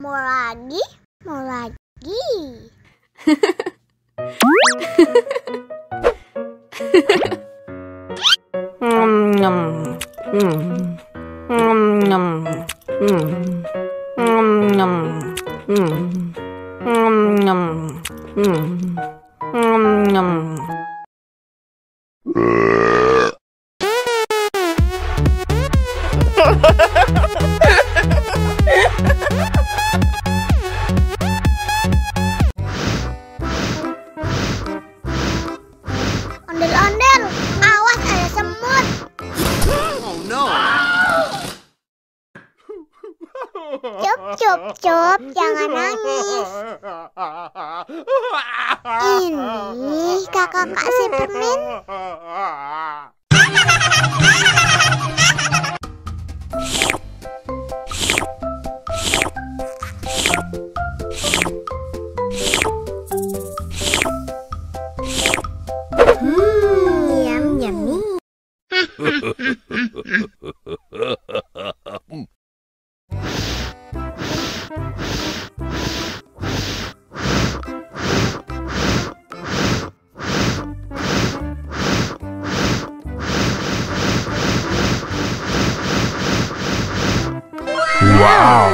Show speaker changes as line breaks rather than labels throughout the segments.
Mau lagi? Mau lagi? Ondel-ondel, awas ada semut.
Oh no.
Cup, jangan nangis. Ini kakak kasih permen. Yummy.
Wow.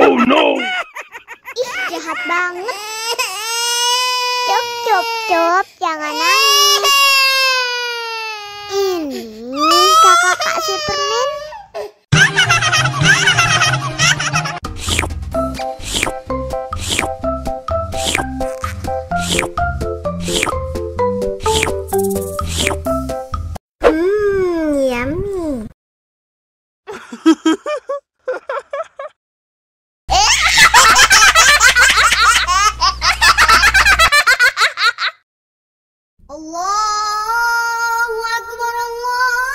Oh no.
Ih, jahat banget. Cup, jangan nangis. Ini kakak kasih permen. Yummy. Allahu Akbar, Allahu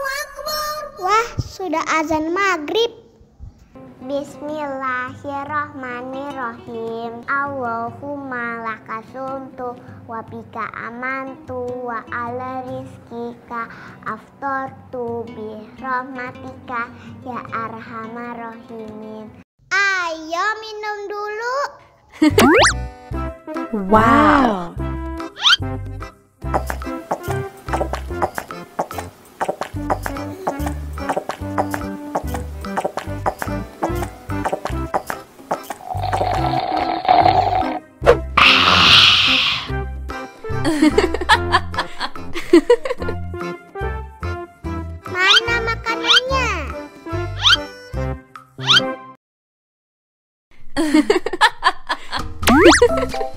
Akbar. Wah, sudah azan maghrib. Bismillahirrahmanirrahim. Allahumma lakasumtu wa bika amantu wa ala rizkika aftortu bi rahmatika ya arhamar rahimin. Ayo minum dulu.
Wow.
Mana makanannya?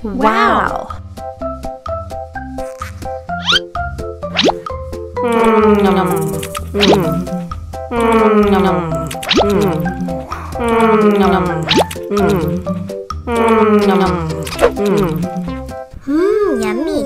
Wow.
Yummy.